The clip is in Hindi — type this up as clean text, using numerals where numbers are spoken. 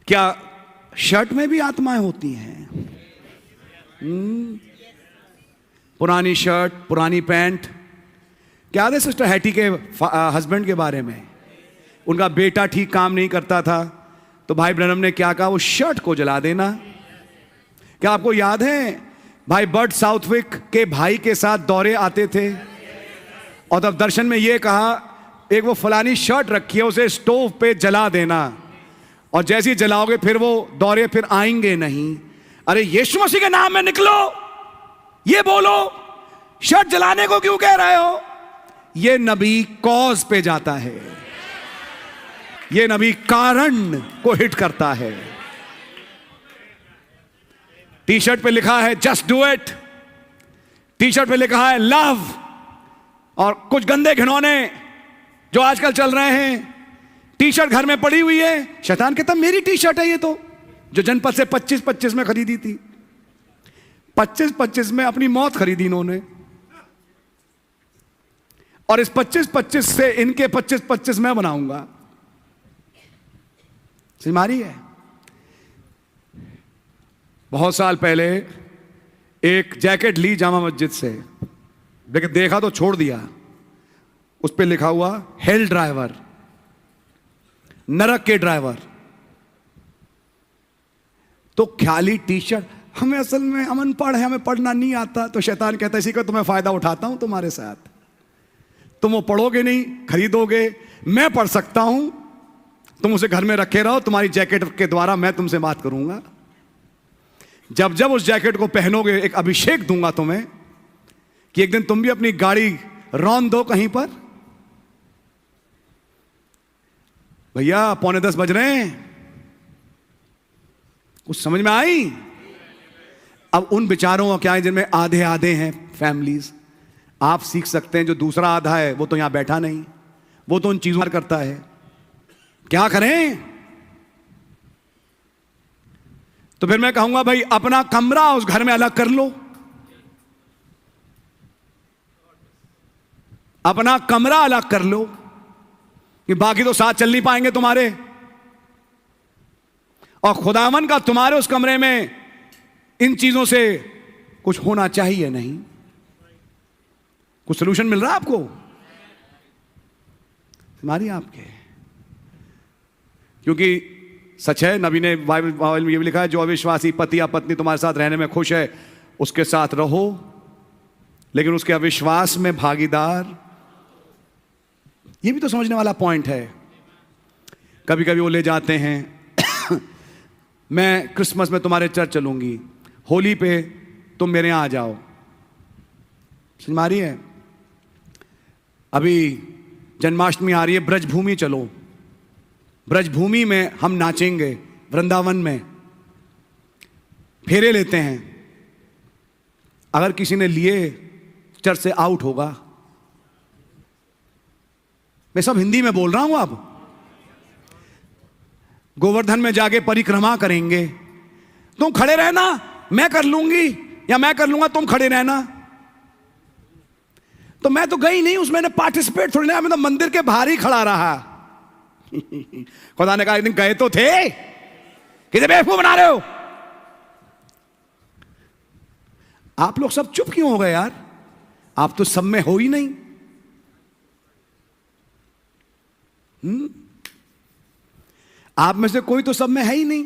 क्या शर्ट में भी आत्माएं होती हैं? पुरानी शर्ट, पुरानी पैंट। क्या याद है सिस्टर हैटी के हस्बैंड के बारे में? उनका बेटा ठीक काम नहीं करता था तो भाई ब्रनम ने क्या कहा, वो शर्ट को जला देना। क्या आपको याद है भाई बर्ट साउथविक के भाई के साथ दौरे आते थे और तब दर्शन में ये कहा, एक वो फलानी शर्ट रखी है उसे स्टोव पे जला देना, और जैसे ही जलाओगे फिर वो दौरे फिर आएंगे नहीं। अरे यीशु मसीह के नाम में निकलो, ये बोलो, शर्ट जलाने को क्यों कह रहे हो? ये नबी कॉज पे जाता है, ये नबी कारण को हिट करता है। टी शर्ट पे लिखा है just do it, T shirt पे लिखा है लव, और कुछ गंदे घिनौने जो आजकल चल रहे हैं, टी शर्ट घर में पड़ी हुई है। शैतान कहता मेरी टी शर्ट है ये, तो जो जनपद से 25-25 में खरीदी थी, 25-25 में अपनी मौत खरीदी इन्होंने, और इस 25-25 से इनके 25-25 मैं बनाऊंगा। सिमारी है। बहुत साल पहले एक जैकेट ली जामा मस्जिद से, लेकिन देखा तो छोड़ दिया, उस पे लिखा हुआ हेल ड्राइवर, नरक के ड्राइवर। तो ख्याली टी शर्ट, हमें असल में हम अनपढ़ है, हमें पढ़ना नहीं आता, तो शैतान कहता है इसी का तुम्हें फायदा उठाता हूं तुम्हारे साथ, तुम वो पढ़ोगे नहीं, खरीदोगे, मैं पढ़ सकता हूं, तुम उसे घर में रखे रहो, तुम्हारी जैकेट के द्वारा मैं तुमसे बात करूंगा। जब जब उस जैकेट को पहनोगे एक अभिषेक दूंगा तुम्हें कि एक दिन तुम भी अपनी गाड़ी रौंद दो कहीं पर। भैया 9:45 बज रहे हैं, कुछ समझ में आई? अब उन विचारों का क्या है जिनमें आधे आधे हैं फैमिलीज, आप सीख सकते हैं। जो दूसरा आधा है वो तो यहां बैठा नहीं, वो तो उन चीजों पर करता है। क्या करें? तो फिर मैं कहूंगा भाई अपना कमरा उस घर में अलग कर लो, अपना कमरा अलग कर लो, कि बाकी तो साथ चल नहीं पाएंगे तुम्हारे, और खुदावन का तुम्हारे उस कमरे में इन चीजों से कुछ होना चाहिए नहीं। कुछ सलूशन मिल रहा है आपको? हमारी आपके, क्योंकि सच है, नबी ने बाइबल में ये भी लिखा है, जो अविश्वासी पति या पत्नी तुम्हारे साथ रहने में खुश है उसके साथ रहो, लेकिन उसके अविश्वास में भागीदार। ये भी तो समझने वाला पॉइंट है। कभी कभी वो ले जाते हैं मैं क्रिसमस में तुम्हारे चर्च चलूंगी, होली पे तुम मेरे यहां आ जाओ। समझ आ रही है? अभी जन्माष्टमी आ रही है, ब्रजभूमि चलो, ब्रजभूमि में हम नाचेंगे, वृंदावन में फेरे लेते हैं। अगर किसी ने लिए चर्च से आउट होगा। मैं सब हिंदी में बोल रहा हूं। अब गोवर्धन में जाके परिक्रमा करेंगे, तुम खड़े रहना, मैं कर लूंगी, या मैं कर लूंगा, तुम खड़े रहना। तो मैं तो गई नहीं उसमें, पार्टिसिपेट थोड़ी ना, मैं तो मंदिर के बाहर ही खड़ा रहा। खुदा ने कहा एक दिन गए तो थे, किसे बेवकूफ बना रहे हो? आप लोग सब चुप क्यों हो गए यार? आप तो सब में हो ही नहीं। आप में से कोई तो सब में है ही नहीं।